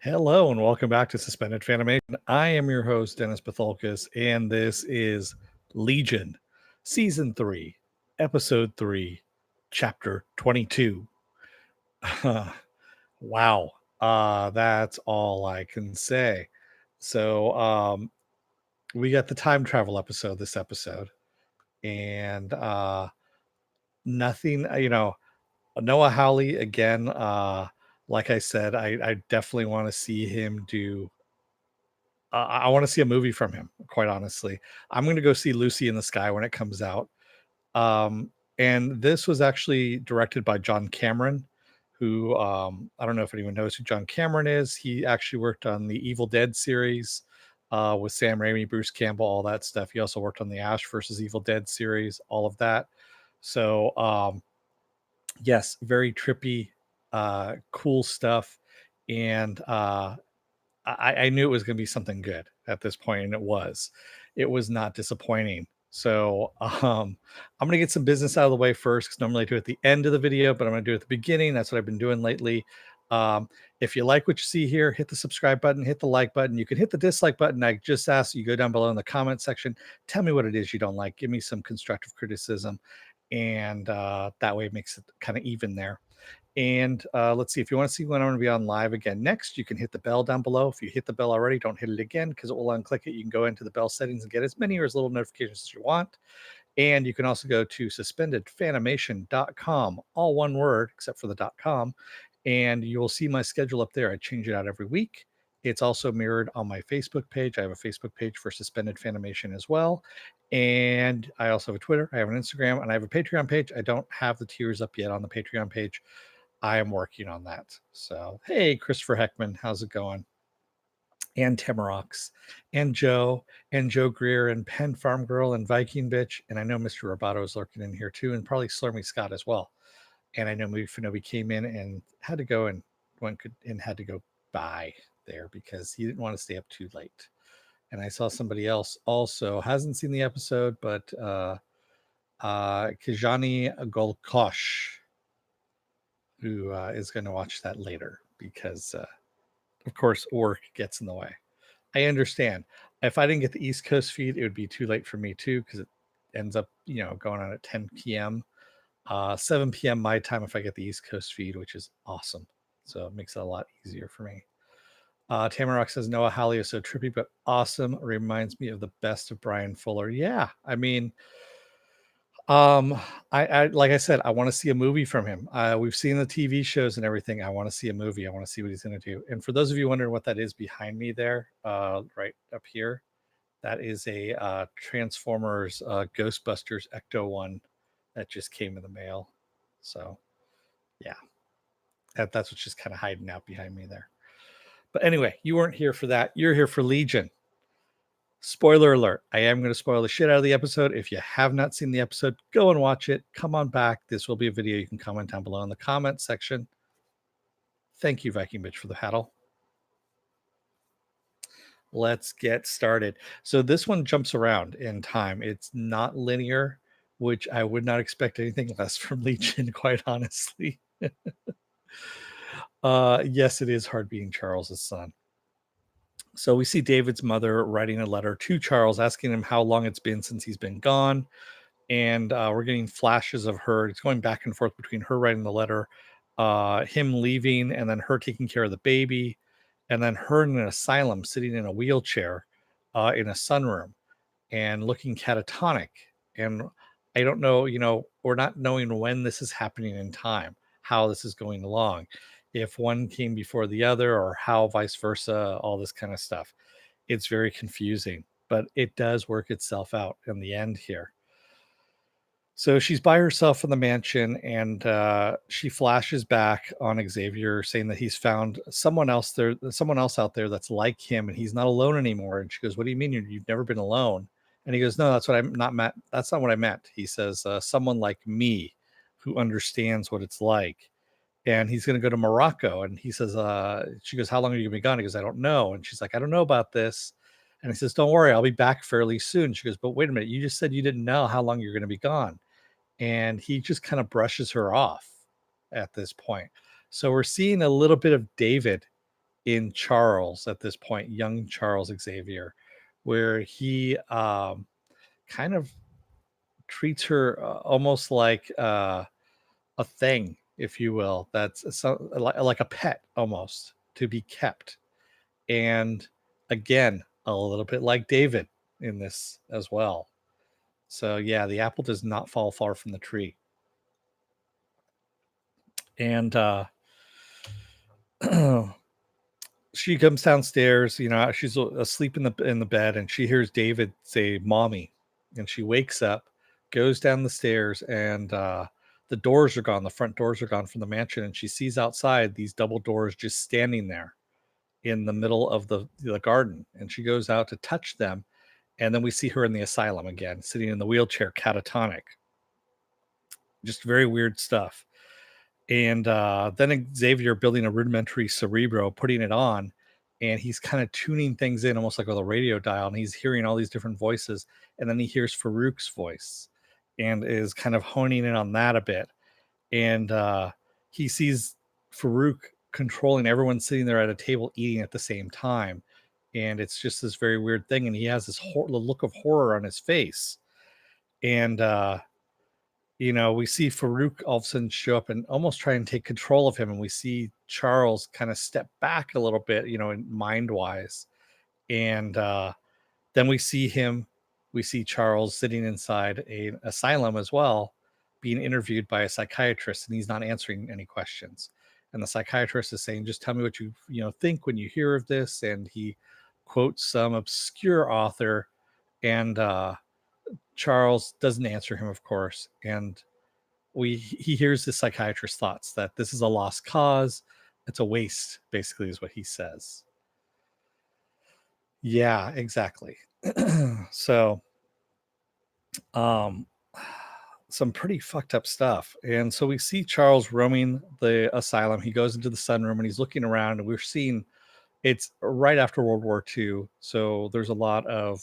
Hello and welcome back to Suspended Fanimation. I am your host, Dennis Patholkas, and this is Legion, Season 3, Episode 3, Chapter 22. Wow. That's all I can say. So, we got the time travel episode this episode, and nothing, Noah Hawley again. Like I said, I definitely want to see him do I want to see a movie from him, quite honestly. I'm going to go see Lucy in the Sky when it comes out. Um, and this was actually directed by John Cameron, who I don't know if anyone knows who John Cameron is. He actually worked on the Evil Dead series with Sam Raimi, Bruce Campbell, all that stuff. He also worked on the Ash versus Evil Dead series, all of that. So, yes, very trippy, cool stuff. And I knew it was going to be something good at this point, and it was. It was not disappointing. So I'm going to get some business out of the way first, because normally I do it at the end of the video, but I'm going to do it at the beginning. That's what I've been doing lately. If you like what you see here, hit the subscribe button, hit the like button. You can hit the dislike button. I just ask you go down below in the comment section. Tell me what it is you don't like. Give me some constructive criticism, and that way it makes it kind of even there. And let's see, if you want to see when I'm going to be on live again next, you can hit the bell down below. If you hit the bell already, don't hit it again because it will unclick it. You can go into the bell settings and get as many or as little notifications as you want. And you can also go to suspendedfanimation.com, all one word except for the .com, and you will see my schedule up there. I change it out every week. It's also mirrored on my Facebook page. I have a Facebook page for Suspended Fanimation as well. And I also have a Twitter, I have an Instagram, and I have a Patreon page. I don't have the tiers up yet on the Patreon page. I am working on that. So, hey, Christopher Heckman, how's it going? And Tamarox, and Joe Greer, and Penn Farm Girl, and Viking Bitch. And I know Mr. Roboto is lurking in here too, and probably Slurmy Scott as well. And I know Movie Finobi came in and had to go and had to go by there because he didn't want to stay up too late. And I saw somebody else also hasn't seen the episode, but Kijani Golkosh, who is going to watch that later because, of course, work gets in the way. I understand. If I didn't get the East Coast feed, it would be too late for me too because it ends up, going on at 10 p.m. 7 p.m. my time if I get the East Coast feed, which is awesome. So it makes it a lot easier for me. Tamarok says Noah Hawley is so trippy but awesome. Reminds me of the best of Brian Fuller. Yeah, I mean, I like I said, I want to see a movie from him. We've seen the TV shows and everything. I want to see a movie. I want to see what he's going to do. And for those of you wondering what that is behind me there, right up here, that is a Transformers Ghostbusters Ecto one that just came in the mail. So, yeah, that's what's just kind of hiding out behind me there. But anyway, you weren't here for that. You're here for Legion. Spoiler alert, I am going to spoil the shit out of the episode. If you have not seen the episode, go and watch it. Come on back. This will be a video you can comment down below in the comment section. Thank you, Viking Bitch, for the paddle. Let's get started. So this one jumps around in time. It's not linear, which I would not expect anything less from Legion, quite honestly. Yes, it is hard being Charles's son. So we see David's mother writing a letter to Charles asking him how long it's been since he's been gone. And we're getting flashes of her. It's going back and forth between her writing the letter, him leaving, and then her taking care of the baby, and then her in an asylum sitting in a wheelchair in a sunroom and looking catatonic. And I don't know, we're not knowing when this is happening in time, how this is going along, if one came before the other or how vice versa, all this kind of stuff. It's very confusing, but it does work itself out in the end here. So she's by herself in the mansion, and she flashes back on Xavier saying that he's found someone else out there that's like him, and he's not alone anymore. And she goes, "What do you mean you've never been alone?" And he goes, "No, that's what I'm not meant. That's not what I meant." He says, "Someone like me who understands what it's like." And he's going to go to Morocco. And he says, she goes, "How long are you going to be gone?" He goes, "I don't know." And she's like, "I don't know about this." And he says, "Don't worry, I'll be back fairly soon." She goes, "But wait a minute, you just said you didn't know how long you're going to be gone." And he just kind of brushes her off at this point. So we're seeing a little bit of David in Charles at this point, young Charles Xavier, where he kind of treats her almost like a thing, if you will, that's like a pet almost to be kept. And again, a little bit like David in this as well. So yeah, the apple does not fall far from the tree. And she comes downstairs, she's asleep in the bed, and she hears David say mommy, and she wakes up, goes down the stairs, and the doors are gone, the front doors are gone from the mansion, and she sees outside these double doors just standing there in the middle of the garden, and she goes out to touch them, and then we see her in the asylum again, sitting in the wheelchair, catatonic. Just very weird stuff. And then Xavier building a rudimentary Cerebro, putting it on, and he's kind of tuning things in almost like with a radio dial, and he's hearing all these different voices, and then he hears Farouk's voice and is kind of honing in on that a bit. And he sees Farouk controlling everyone sitting there at a table eating at the same time, and it's just this very weird thing, and he has this look of horror on his face. And we see Farouk all of a sudden show up and almost try and take control of him. And we see Charles kind of step back a little bit, mind wise. And then we see Charles sitting inside an asylum as well, being interviewed by a psychiatrist, and he's not answering any questions. And the psychiatrist is saying, just tell me what you think when you hear of this. And he quotes some obscure author, and Charles doesn't answer him, of course. And he hears the psychiatrist's thoughts that this is a lost cause. It's a waste, basically, is what he says. Yeah, exactly. So, some pretty fucked up stuff. And so we see Charles roaming the asylum. He goes into the sunroom and he's looking around, and we're seeing it's right after World War II. So there's a lot of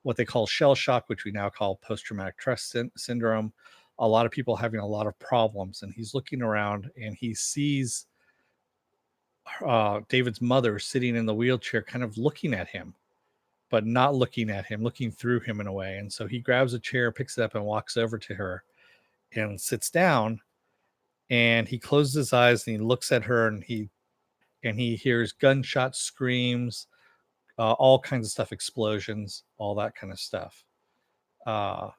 what they call shell shock, which we now call post-traumatic stress syndrome. A lot of people having a lot of problems, and he's looking around and he sees David's mother sitting in the wheelchair, kind of looking at him, but not looking at him, looking through him in a way. And so he grabs a chair, picks it up, and walks over to her and sits down. And he closes his eyes and he looks at her, and he hears gunshots, screams, all kinds of stuff, explosions, all that kind of stuff. But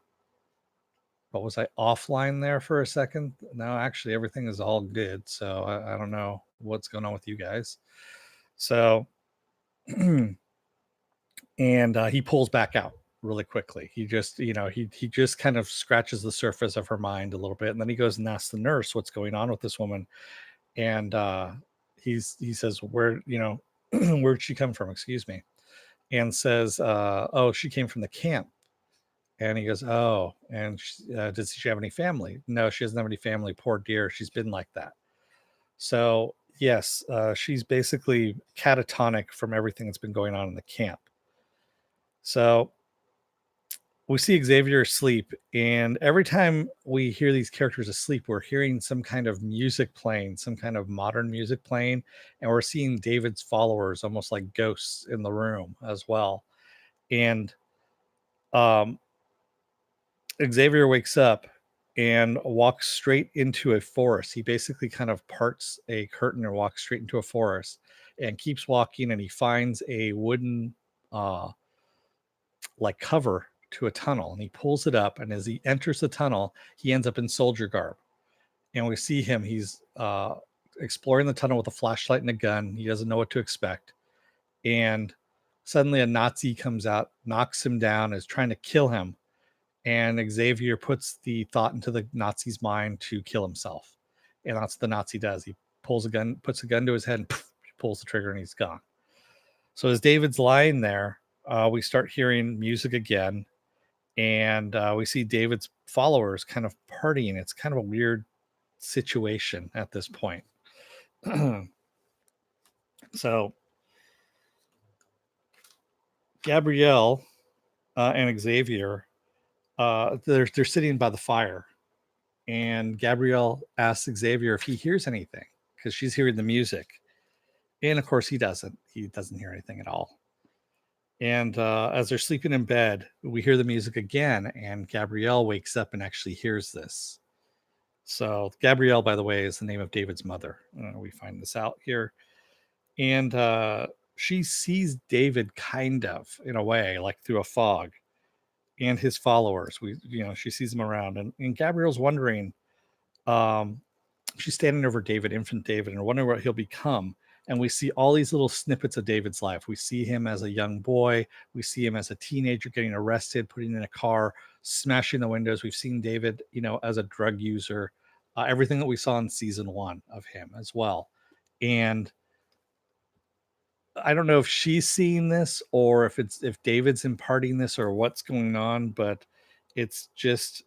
was I offline there for a second? No, actually, everything is all good. So I don't know what's going on with you guys. So, and he pulls back out really quickly. He just, he just kind of scratches the surface of her mind a little bit, and then he goes and asks the nurse what's going on with this woman. And he says, where'd she come from? Excuse me. And says, oh, she came from the camp. And he goes, oh, and does she have any family? No, she doesn't have any family. Poor dear. She's been like that. So yes, she's basically catatonic from everything that's been going on in the camp. So we see Xavier asleep, and every time we hear these characters asleep, we're hearing some kind of music playing, some kind of modern music playing, and we're seeing David's followers almost like ghosts in the room as well. And Xavier wakes up and walks straight into a forest. He basically kind of parts a curtain and walks straight into a forest and keeps walking, and he finds a wooden like cover to a tunnel, and he pulls it up, and as he enters the tunnel, he ends up in soldier garb. And we see him, he's exploring the tunnel with a flashlight and a gun. He doesn't know what to expect. And suddenly a Nazi comes out, knocks him down, is trying to kill him. And Xavier puts the thought into the Nazi's mind to kill himself. And that's what the Nazi does. He pulls a gun, puts a gun to his head, and poof, pulls the trigger, and he's gone. So as David's lying there, we start hearing music again. And we see David's followers kind of partying. It's kind of a weird situation at this point. So Gabrielle and Xavier, they're sitting by the fire, and Gabrielle asks Xavier if he hears anything, because she's hearing the music. And of course, he doesn't. He doesn't hear anything at all. And as they're sleeping in bed, we hear the music again, and Gabrielle wakes up and actually hears this. So, Gabrielle, by the way, is the name of David's mother. We find this out here. And she sees David kind of in a way, like through a fog, and his followers. She sees them around, and Gabrielle's wondering, um, she's standing over David, infant David, and wondering what he'll become. And we see all these little snippets of David's life. We see him as a young boy. We see him as a teenager getting arrested, putting in a car, smashing the windows. We've seen David, as a drug user, everything that we saw in season one of him as well. And I don't know if she's seeing this or if David's imparting this or what's going on, but it's just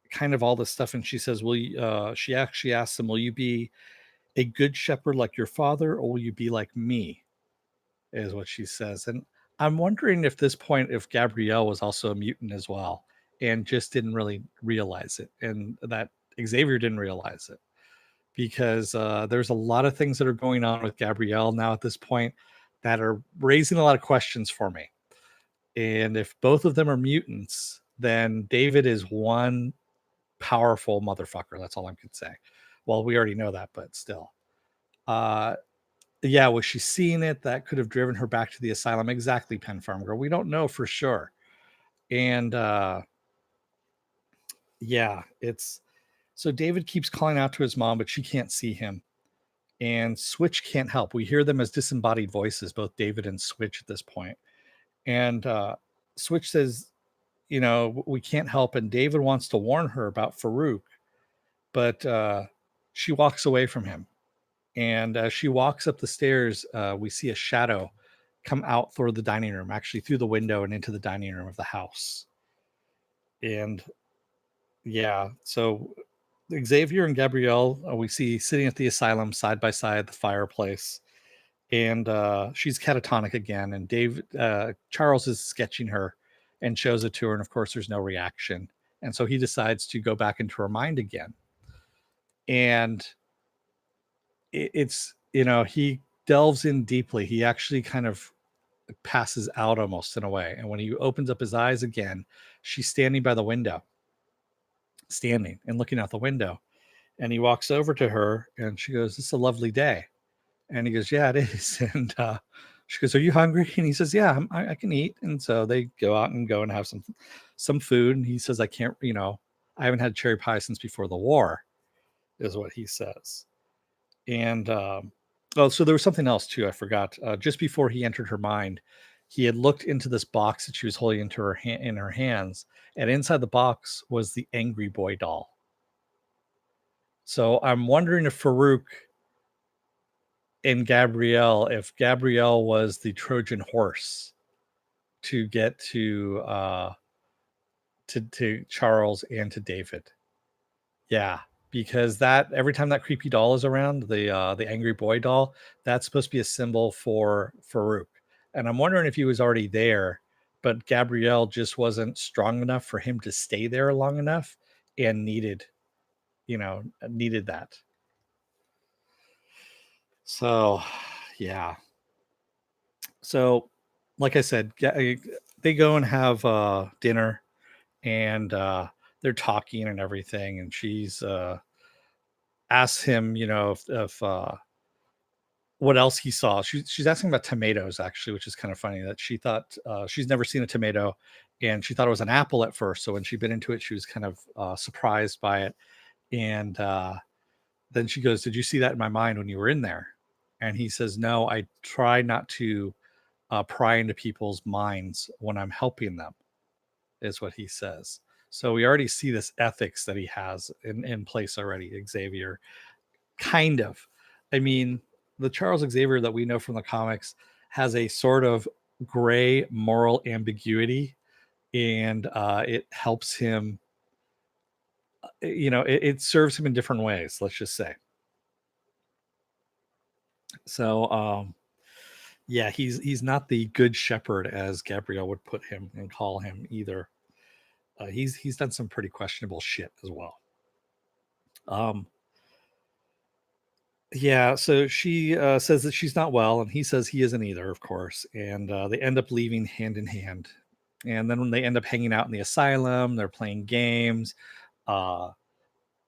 kind of all this stuff. And she says, "Will you?" She actually asks him, "Will you be a good shepherd like your father, or will you be like me?" Is what she says. And I'm wondering if this point, if Gabrielle was also a mutant as well, and just didn't really realize it, and that Xavier didn't realize it, because there's a lot of things that are going on with Gabrielle now at this point that are raising a lot of questions for me. And if both of them are mutants, then David is one powerful motherfucker. That's all I can say. Well, we already know that, but still. Uh, yeah, was she seeing it? That could have driven her back to the asylum. Exactly, Pen Farm Girl. We don't know for sure. And yeah, it's so David keeps calling out to his mom, but she can't see him. And Switch can't help. We hear them as disembodied voices, both David and Switch at this point. And Switch says, we can't help. And David wants to warn her about Farouk, but she walks away from him. And as she walks up the stairs, we see a shadow come out through the dining room, actually through the window and into the dining room of the house. And yeah, so Xavier and Gabrielle, we see sitting at the asylum side by side at the fireplace. And she's catatonic again. And Charles is sketching her and shows it to her. And of course, there's no reaction. And so he decides to go back into her mind again. And it's, he delves in deeply. He actually kind of passes out almost in a way. And when he opens up his eyes again, she's standing by the window, standing and looking out the window. And he walks over to her and she goes, "This is a lovely day." And he goes, "Yeah, it is." And she goes, "Are you hungry?" And he says, "Yeah, I can eat." And so they go out and have some food. And he says, "I can't, I haven't had cherry pie since before the war," is what he says. And oh, so there was something else too. I forgot. Just before he entered her mind, he had looked into this box that she was holding into her in her hands, and inside the box was the Angry Boy doll. So I'm wondering if Farouk and Gabrielle, if Gabrielle was the Trojan horse to get to Charles and to David. Yeah, because that every time that creepy doll is around, the angry boy doll, that's supposed to be a symbol for Farouk. And I'm wondering if he was already there, but Gabrielle just wasn't strong enough for him to stay there long enough and needed that. So, yeah. So, like I said, they go and have dinner, and they're talking and everything, and she's asks him, if what else he saw. She's asking about tomatoes, actually, which is kind of funny that she thought she's never seen a tomato, and she thought it was an apple at first. So when she bit into it, she was kind of surprised by it. And then she goes, "Did you see that in my mind when you were in there?" And he says, "No, I try not to pry into people's minds when I'm helping them," is what he says. So we already see this ethics that he has in place already, Xavier. Kind of. I mean, the Charles Xavier that we know from the comics has a sort of gray moral ambiguity, and it helps him. It serves him in different ways. Let's just say. So, yeah, he's not the good shepherd as Gabrielle would put him and call him either. He's done some pretty questionable shit as well. Um, Yeah, so she says that she's not well, and he says he isn't either, of course. And they end up leaving hand in hand. And then when they end up hanging out in the asylum, they're playing games, uh,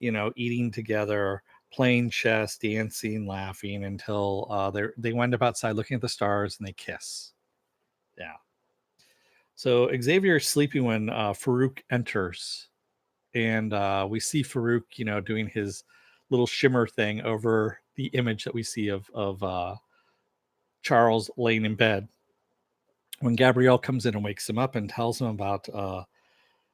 eating together, playing chess, dancing, laughing until they wind up outside looking at the stars and they kiss. Yeah. So Xavier is sleeping when Farouk enters, and we see Farouk, doing his little shimmer thing over the image that we see of Charles laying in bed. When Gabrielle comes in and wakes him up and tells him about,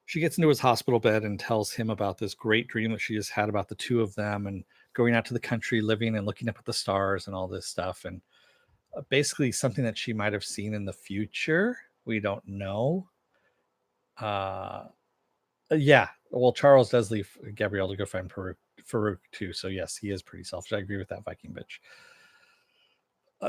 she gets into his hospital bed and tells him about this great dream that she just had about the two of them and going out to the country, living and looking up at the stars and all this stuff. And basically something that she might have seen in the future. We don't know. Uh, yeah. Well, Charles does leave Gabrielle to go find Farouk too. So yes, he is pretty selfish. I agree with that Viking bitch.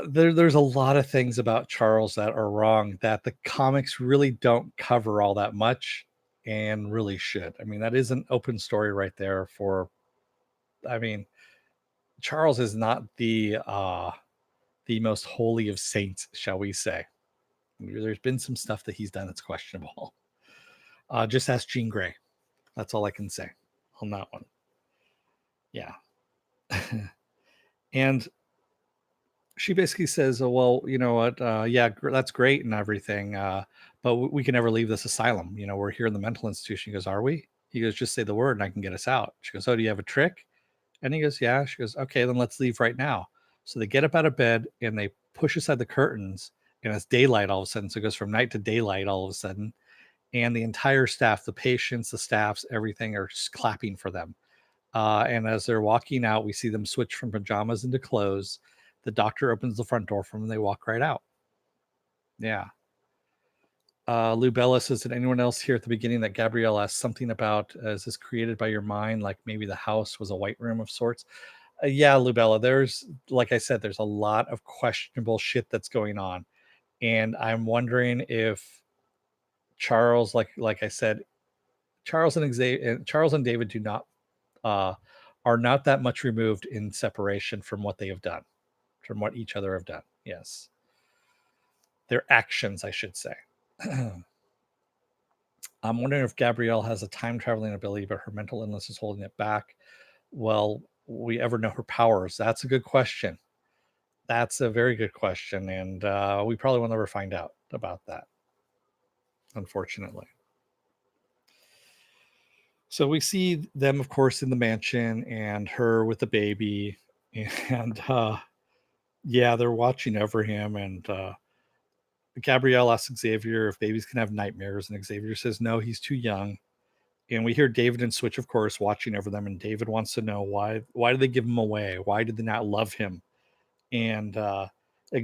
There's a lot of things about Charles that are wrong that the comics really don't cover all that much and really should. I mean, that is an open story right there for, I mean, Charles is not the most holy of saints, shall we say. There's been some stuff that he's done that's questionable. Just ask Jean Grey. That's all I can say on that one. Yeah. And she basically says, "Oh, well, you know what? Yeah, that's great and everything, but we can never leave this asylum. We're here in the mental institution." He goes, "Are we?" He goes, "Just say the word and I can get us out." She goes, "Oh, do you have a trick?" And he goes, "Yeah." She goes, "Okay, then let's leave right now." So they get up out of bed and they push aside the curtains, and it's daylight all of a sudden. So it goes from night to daylight all of a sudden, and the entire staff, the patients, the staffs, everything are just clapping for them. And as they're walking out, we see them switch from pajamas into clothes. The doctor opens the front door for them and they walk right out. Yeah. Lou Bella says, "Did anyone else hear at the beginning that Gabrielle asked something about, is this created by your mind? Like maybe the house was a white room of sorts?" Yeah, Lou Bella, there's, like I said, there's a lot of questionable shit that's going on. And I'm wondering if Charles, like I said, Charles and David do not uh, are not that much removed in separation from what they have done, from what each other have done. Yes, their actions, I should say. I'm wondering if Gabrielle has a time traveling ability, but her mental illness is holding it back. Well, we ever know her powers? That's a good question. That's a very good question, and we probably will never find out about that, unfortunately. So we see them, of course, in the mansion and her with the baby, and yeah, they're watching over him. And Gabrielle asks Xavier if babies can have nightmares, and Xavier says no, he's too young. And we hear David and Switch, of course, watching over them, and David wants to know why did they give him away? Why did they not love him? And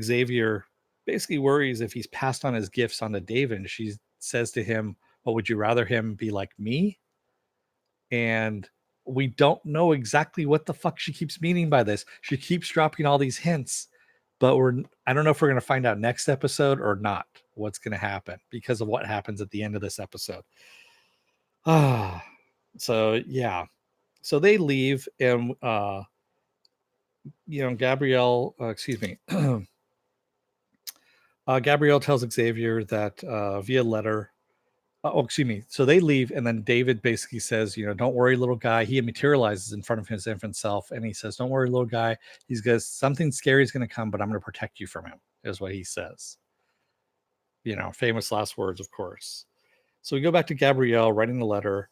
Xavier basically worries if he's passed on his gifts onto David. And she says to him, "Well, would you rather him be like me?" And we don't know exactly what the fuck she keeps meaning by this. She keeps dropping all these hints, but I don't know if we're going to find out next episode or not what's going to happen because of what happens at the end of this episode. Ah, so yeah. So they leave, and Gabrielle, excuse me, Gabrielle tells Xavier that via letter. Oh, excuse me. So they leave, and then David basically says, "Don't worry, little guy." He materializes in front of his infant self, and he says, "Don't worry, little guy." He's goes, "Something scary is going to come, but I'm going to protect you from him," is what he says. Famous last words, of course. So we go back to Gabrielle writing the letter,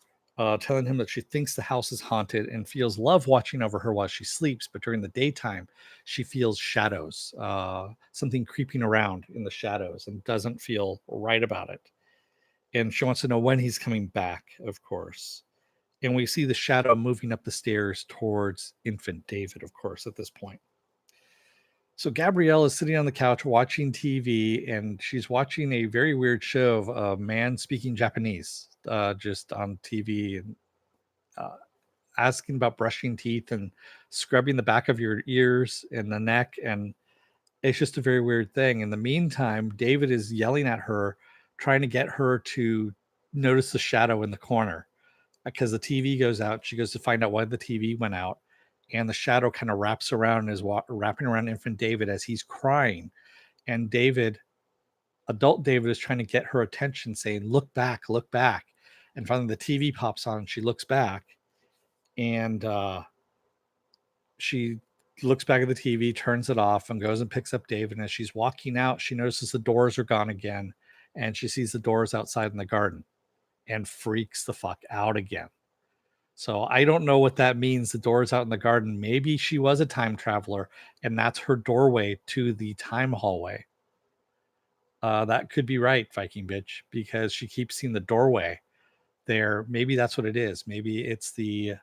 telling him that she thinks the house is haunted and feels love watching over her while she sleeps, but during the daytime, she feels shadows, something creeping around in the shadows, and doesn't feel right about it. And she wants to know when he's coming back, of course. And we see the shadow moving up the stairs towards infant David, of course, at this point. So Gabrielle is sitting on the couch watching TV, and she's watching a very weird show of a man speaking Japanese, just on TV, and uh, asking about brushing teeth and scrubbing the back of your ears and the neck. And it's just a very weird thing. In the meantime, David is yelling at her, trying to get her to notice the shadow in the corner because the TV goes out. She goes to find out why the TV went out. and the shadow kind of wraps around wrapping around infant David as he's crying, and David, adult David, is trying to get her attention, saying, look back. And finally the TV pops on and she looks back, and she looks back at the TV, turns it off, and goes and picks up David. And as she's walking out, she notices the doors are gone again, and she sees the doors outside in the garden and freaks the fuck out again. So I don't know what that means. The doors out in the garden. Maybe she was a time traveler, and that's her doorway to the time hallway. That could be right, Viking bitch, because she keeps seeing the doorway there. Maybe that's what it is. Maybe it's the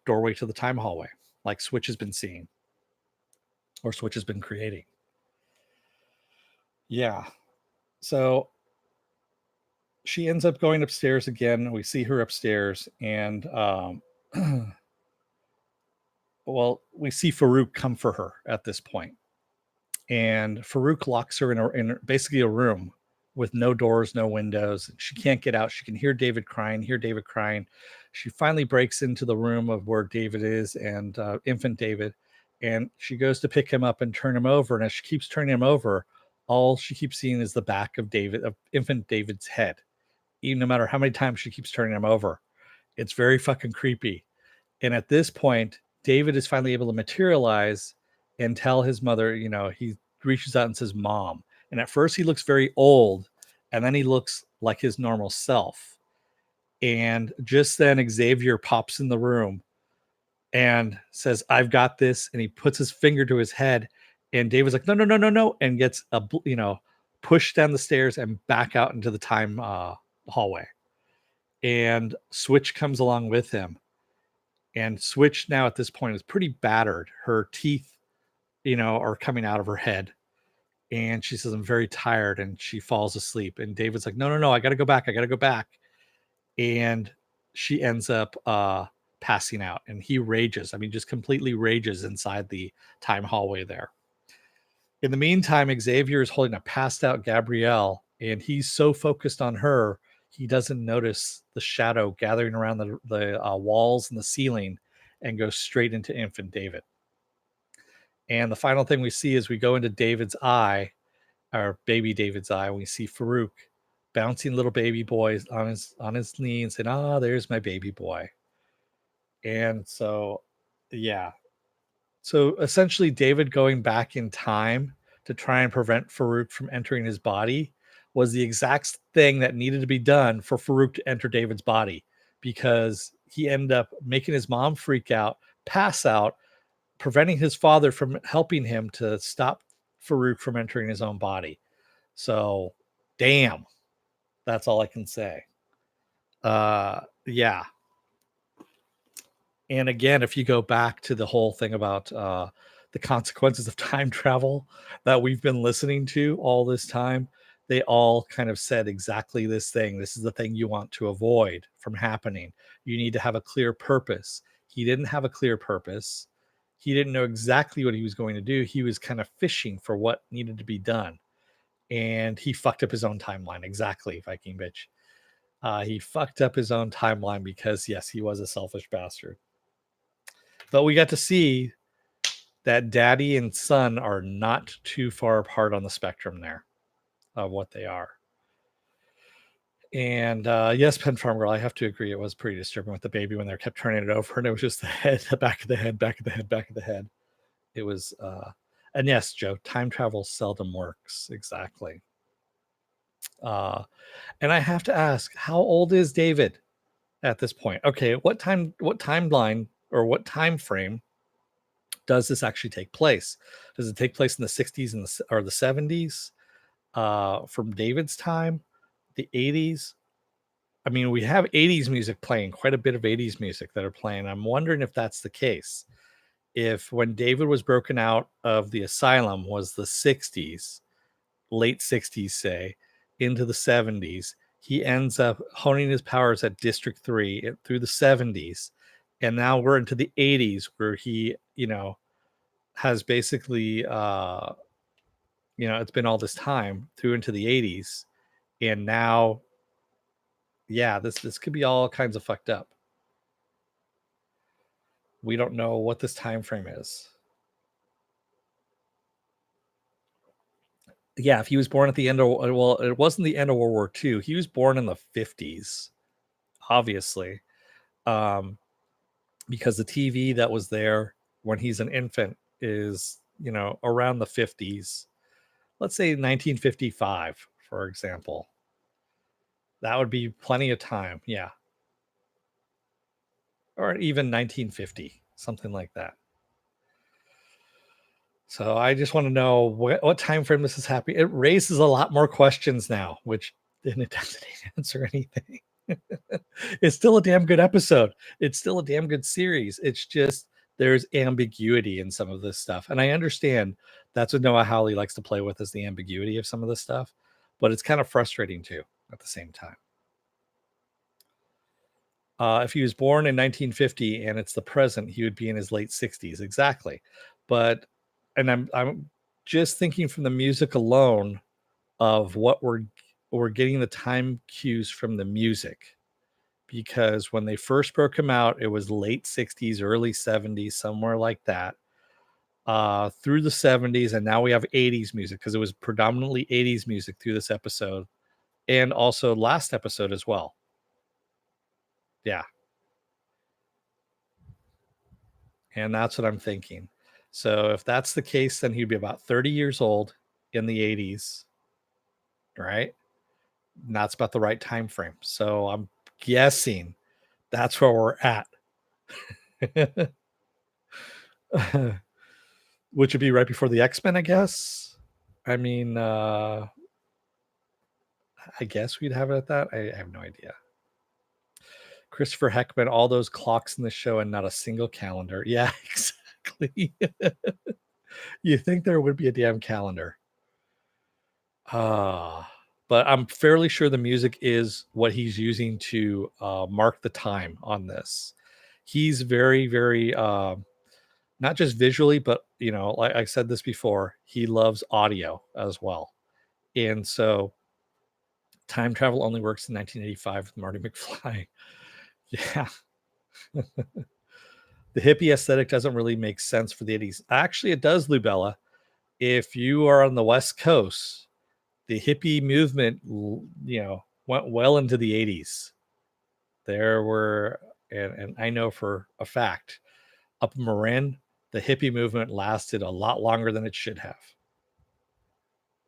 doorway to the time hallway, like Switch has been seeing, or Switch has been creating. Yeah. So she ends up going upstairs again. We see her upstairs, and well, we see Farouk come for her at this point. And Farouk locks her in basically a room with no doors, no windows. She can't get out. She can hear David crying. She finally breaks into the room of where David is, and infant David, and she goes to pick him up and turn him over. And as she keeps turning him over, all she keeps seeing is the back of infant David's head. Even no matter how many times she keeps turning him over, it's very fucking creepy. And at this point, David is finally able to materialize and tell his mother, he reaches out and says, Mom. And at first he looks very old, and then he looks like his normal self. And just then Xavier pops in the room and says, I've got this. And he puts his finger to his head, and David's like, no, no, no, no, no. And gets pushed down the stairs and back out into the time hallway. And Switch comes along with him. And Switch now at this point is pretty battered. Her teeth, are coming out of her head. And she says, I'm very tired. And she falls asleep. And David's like, no, no, no, I got to go back. And she ends up passing out. And he rages. I mean, just completely rages inside the time hallway there. In the meantime, Xavier is holding a passed out Gabrielle. And he's so focused on her, he doesn't notice the shadow gathering around the walls and the ceiling, and goes straight into infant David. And the final thing we see is we go into David's eye, or baby David's eye, and we see Farouk bouncing little baby boys on his knee and saying, there's my baby boy. And so, yeah. So essentially, David going back in time to try and prevent Farouk from entering his body was the exact thing that needed to be done for Farouk to enter David's body, because he ended up making his mom freak out, pass out, preventing his father from helping him to stop Farouk from entering his own body. So, damn, that's all I can say. Yeah. And again, if you go back to the whole thing about the consequences of time travel that we've been listening to all this time, they all kind of said exactly this thing. This is the thing you want to avoid from happening. You need to have a clear purpose. He didn't have a clear purpose. He didn't know exactly what he was going to do. He was kind of fishing for what needed to be done. And he fucked up his own timeline. Exactly, Viking bitch. He fucked up his own timeline because, yes, he was a selfish bastard. But we got to see that daddy and son are not too far apart on the spectrum there of what they are. And yes, Pen Farm Girl, I have to agree. It was pretty disturbing with the baby when they kept turning it over, and it was just the head, the back of the head, back of the head, back of the head. It was, and yes, Joe, time travel seldom works. Exactly. And I have to ask, how old is David at this point? Okay, what timeline or what time frame does this actually take place? Does it take place in the 60s or the 70s? From David's time, the 80s? I mean, we have 80s music playing, quite a bit of 80s music that are playing. I'm wondering if that's the case. If when David was broken out of the asylum was the 60s, late 60s, say, into the 70s, he ends up honing his powers at District 3 through the 70s. And now we're into the 80s where he, has basically, it's been all this time through into the 80s. And now, yeah, this could be all kinds of fucked up. We don't know what this time frame is. Yeah, if he was born at the end of, well, it wasn't the end of World War II. He was born in the 50s, obviously, um, because the TV that was there when he's an infant is, around the 50s. Let's say 1955, for example. That would be plenty of time. Yeah. Or even 1950, something like that. So I just want to know what time frame this is happening. It raises a lot more questions now, which then it doesn't answer anything. It's still a damn good episode. It's still a damn good series. It's just there's ambiguity in some of this stuff. And I understand that's what Noah Hawley likes to play with, is the ambiguity of some of this stuff, but it's kind of frustrating too at the same time. If he was born in 1950 and it's the present, he would be in his late 60s. Exactly. But and I'm just thinking from the music alone of what we're getting the time cues from the music, because when they first broke him out, it was late 60s, early 70s, somewhere like that. Through the 70s, and now we have 80s music because it was predominantly 80s music through this episode, and also last episode as well. Yeah. And that's what I'm thinking. So if that's the case, then he'd be about 30 years old in the 80s, right? And that's about the right time frame. So I'm guessing that's where we're at. Which would be right before the X-Men, I guess. I mean, I guess we'd have it at that. I have no idea. Christopher Heckman, all those clocks in the show and not a single calendar. Yeah, exactly. You think there would be a damn calendar. But I'm fairly sure the music is what he's using to mark the time on this. He's very, very not just visually, but like I said this before, he loves audio as well. And so time travel only works in 1985 with Marty McFly. Yeah. The hippie aesthetic doesn't really make sense for the 80s. Actually, it does, Lubella. If you are on the West Coast, the hippie movement, went well into the 80s. There were, and I know for a fact, up in Marin, the hippie movement lasted a lot longer than it should have.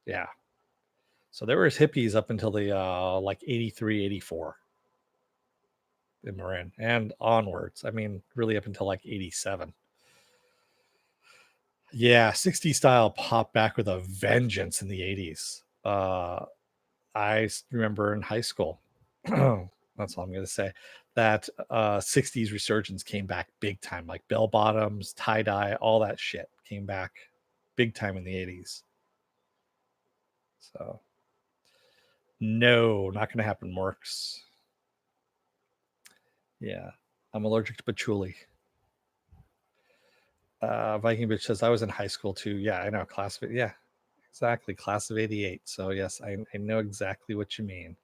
Yeah. So there was hippies up until the like 83, 84 in Marin and onwards. I mean, really up until like 87. Yeah, 60s style popped back with a vengeance in the 80s. I remember in high school, that's all I'm going to say, that 60s resurgence came back big time, like bell bottoms, tie dye, all that shit came back big time in the 80s. So, no, not going to happen, Morks. Yeah, I'm allergic to patchouli. Viking Bitch says, I was in high school too. Yeah, I know. Yeah, exactly. Class of 88. So, yes, I know exactly what you mean.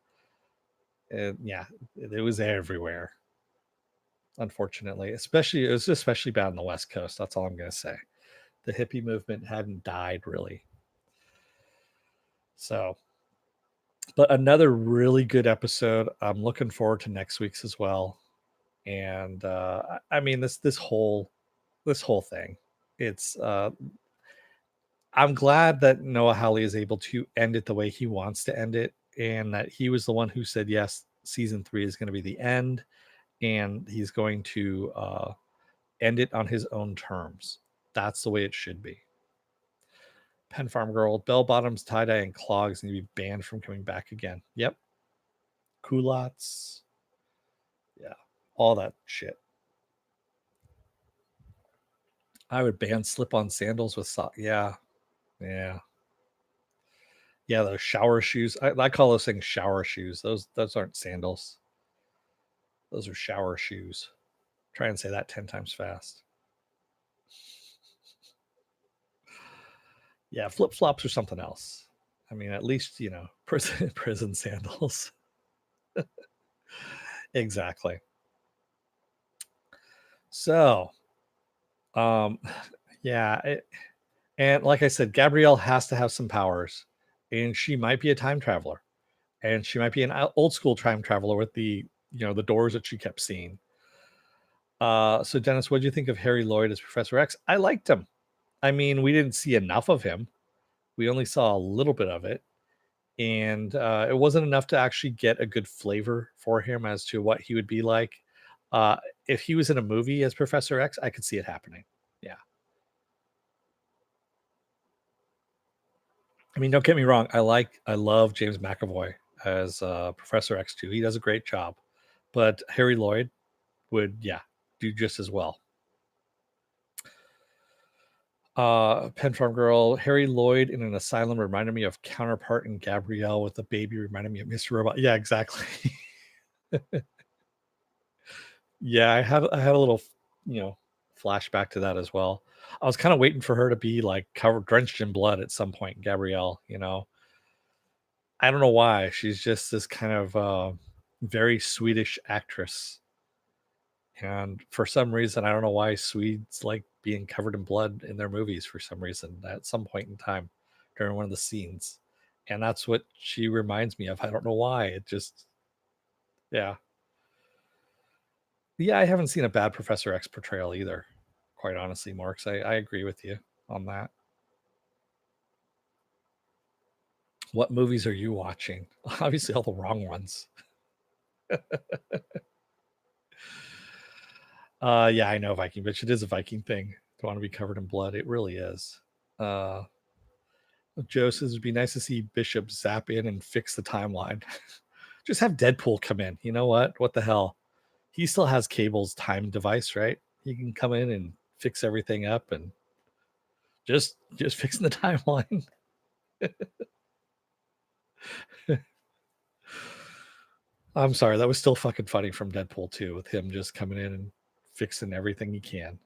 Yeah, it was everywhere. Unfortunately, it was especially bad on the West Coast. That's all I'm going to say. The hippie movement hadn't died really. So, but another really good episode. I'm looking forward to next week's as well. And I mean this whole thing. It's I'm glad that Noah Hawley is able to end it the way he wants to end it, and that he was the one who said yes, season 3 is going to be the end, and he's going to end it on his own terms. That's the way it should be. Pen Farm Girl, bell bottoms, tie dye, and clogs need to be banned from coming back again. Yep. Culottes. Yeah. All that shit. I would ban slip on sandals with socks. Yeah. Yeah. Yeah. Those shower shoes. I call those things shower shoes. Those aren't sandals. Those are shower shoes. Try and say that 10 times fast. Yeah. Flip flops or something else. I mean, at least, prison sandals. Exactly. So Um, yeah, and like I said, Gabrielle has to have some powers, and she might be a time traveler, and she might be an old school time traveler with the doors that she kept seeing. So Dennis, what do you think of Harry Lloyd as Professor X? I liked him. I mean, we didn't see enough of him. We only saw a little bit of it, and it wasn't enough to actually get a good flavor for him as to what he would be like. Uh, if he was in a movie as Professor X, I could see it happening. Yeah. I mean, don't get me wrong. I love James McAvoy as Professor X too. He does a great job, but Harry Lloyd would, yeah, do just as well. Pen Farm Girl, Harry Lloyd in an asylum reminded me of Counterpart and Gabrielle with the baby reminded me of Mr. Robot. Yeah, exactly. Yeah, I had a little, you know, flashback to that as well. I was kind of waiting for her to be like covered, drenched in blood at some point, Gabrielle. I don't know why. She's just this kind of very Swedish actress, and for some reason, I don't know why Swedes like being covered in blood in their movies for some reason at some point in time during one of the scenes, and that's what she reminds me of. I don't know why. It just, yeah. Yeah, I haven't seen a bad Professor X portrayal either, quite honestly, Marks. I agree with you on that. What movies are you watching? Obviously, all the wrong ones. Yeah, I know Viking Bitch. It is a Viking thing to want to be covered in blood. It really is. Uh, Joe says it'd be nice to see Bishop zap in and fix the timeline. Just have Deadpool come in. You know what? What the hell? He still has Cable's time device, right? He can come in and fix everything up and just fixing the timeline. I'm sorry, that was still fucking funny from Deadpool 2 with him just coming in and fixing everything he can.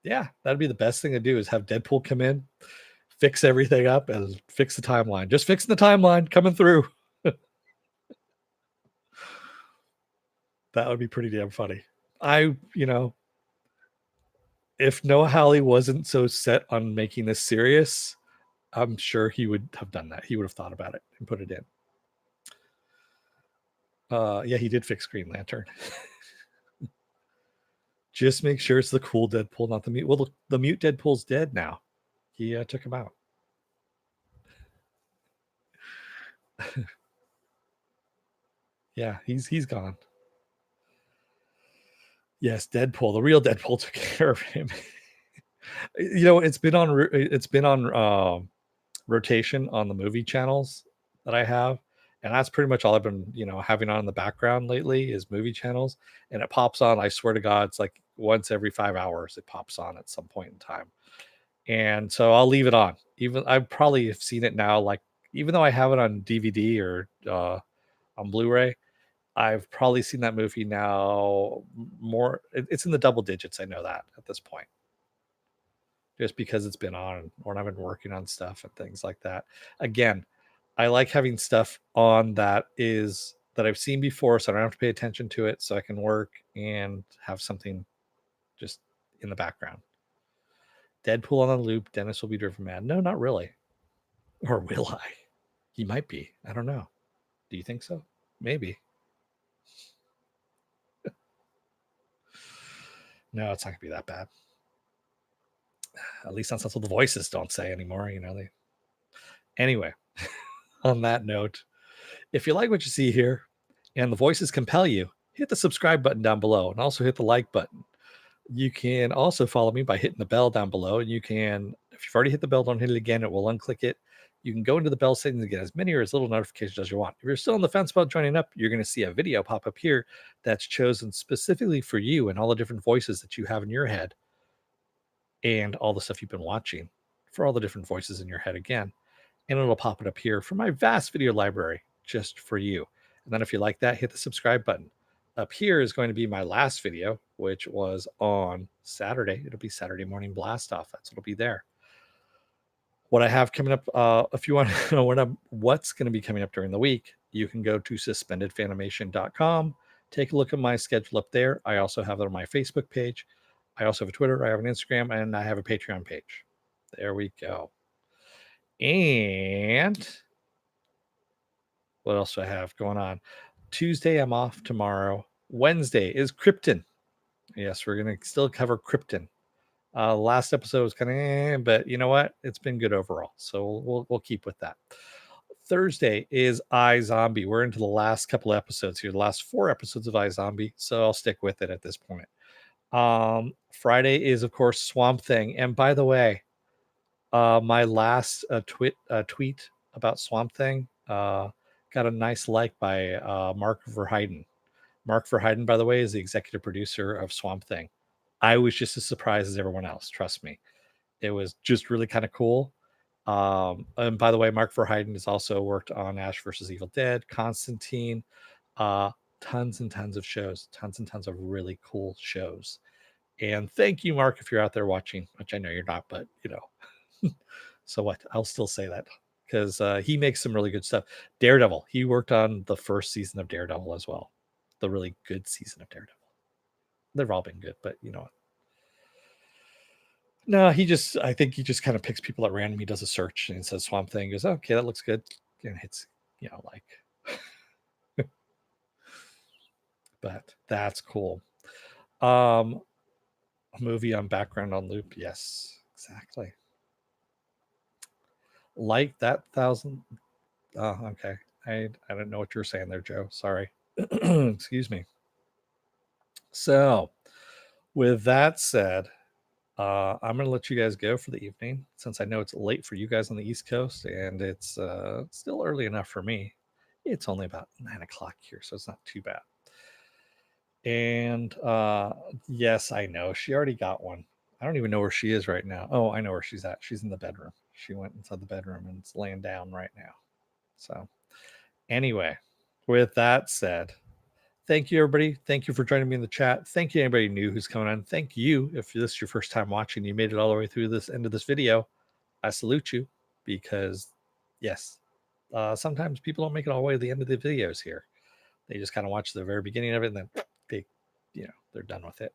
Yeah, that'd be the best thing to do is have Deadpool come in, fix everything up, and fix the timeline. Just fixing the timeline coming through. That would be pretty damn funny. If Noah Hawley wasn't so set on making this serious, I'm sure he would have done that. He would have thought about it and put it in. Yeah, he did fix Green Lantern. Just make sure it's the cool Deadpool, not the mute. Well, the mute Deadpool's dead now. He took him out. Yeah, he's gone. Yes, Deadpool, the real Deadpool took care of him. It's been on rotation on the movie channels that I have, and that's pretty much all I've been having on in the background lately is movie channels, and it pops on. I swear to God, it's like once every 5 hours it pops on at some point in time, and so I'll leave it on. Even I probably have seen it now, like even though I have it on DVD or on Blu-ray, I've probably seen that movie now more. It's in the double digits. I know that at this point, just because it's been on or I've been working on stuff and things like that. Again, I like having stuff on that I've seen before, so I don't have to pay attention to it, so I can work and have something just in the background. Deadpool on a loop. Dennis will be driven mad. No, not really. Or will I? He might be. I don't know. Do you think so? Maybe. No, it's not gonna be that bad. At least that's what the voices don't say anymore. They. Anyway, on that note, if you like what you see here and the voices compel you, hit the subscribe button down below and also hit the like button. You can also follow me by hitting the bell down below. And if you've already hit the bell, don't hit it again. It will unclick it. You can go into the bell settings and get as many or as little notifications as you want. If you're still on the fence about joining up, you're going to see a video pop up here that's chosen specifically for you and all the different voices that you have in your head and all the stuff you've been watching for all the different voices in your head again. And it'll pop it up here for my vast video library just for you. And then if you like that, hit the subscribe button. Up here is going to be my last video, which was on Saturday. It'll be Saturday morning blast off. That's what'll be there. What I have coming up, if you want to know what's going to be coming up during the week, you can go to suspendedfanimation.com. Take a look at my schedule up there. I also have it on my Facebook page. I also have a Twitter, I have an Instagram, and I have a Patreon page. There we go. And what else do I have going on? Tuesday, I'm off tomorrow. Wednesday is Krypton. Yes, we're going to still cover Krypton. Last episode was kind of, but you know what? It's been good overall. So we'll keep with that. Thursday is iZombie. We're into the last couple episodes here, the last 4 episodes of iZombie. So I'll stick with it at this point. Friday is, of course, Swamp Thing. And by the way, my last tweet about Swamp Thing got a nice like by Mark Verheiden. Mark Verheiden, by the way, is the executive producer of Swamp Thing. I was just as surprised as everyone else. Trust me, it was just really kind of cool. And by the way, Mark Verheiden has also worked on Ash versus Evil Dead, Constantine, tons and tons of shows, tons and tons of really cool shows. And thank you, Mark, if you're out there watching, which I know you're not, but you know, so what? I'll still say that because he makes some really good stuff. Daredevil, he worked on the first season of Daredevil as well, the really good season of Daredevil. They've all been good, but you know what? No, I think he just kind of picks people at random. He does a search and says Swamp Thing, goes, okay, that looks good. And hits, you know, like, but that's cool. A movie on background on loop. Yes, exactly. Like that 1,000. Oh, okay. I don't know what you were saying there, Joe. Sorry. Excuse me. So, with that said, I'm going to let you guys go for the evening since I know it's late for you guys on the East Coast and it's still early enough for me. It's only about 9 o'clock here, so it's not too bad. And yes, I know she already got one. I don't even know where she is right now. Oh, I know where she's at. She's in the bedroom. She went inside the bedroom and it's laying down right now. So, anyway, with that said, thank you, everybody. Thank you for joining me in the chat. Thank you, anybody new who's coming on. Thank you. If this is your first time watching, you made it all the way through this end of this video. I salute you because, yes, sometimes people don't make it all the way to the end of the videos here. They just kind of watch the very beginning of it and then they, you know, they're done with it.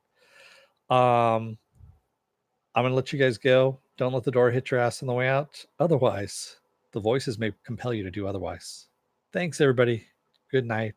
I'm going to let you guys go. Don't let the door hit your ass on the way out. Otherwise, the voices may compel you to do otherwise. Thanks, everybody. Good night.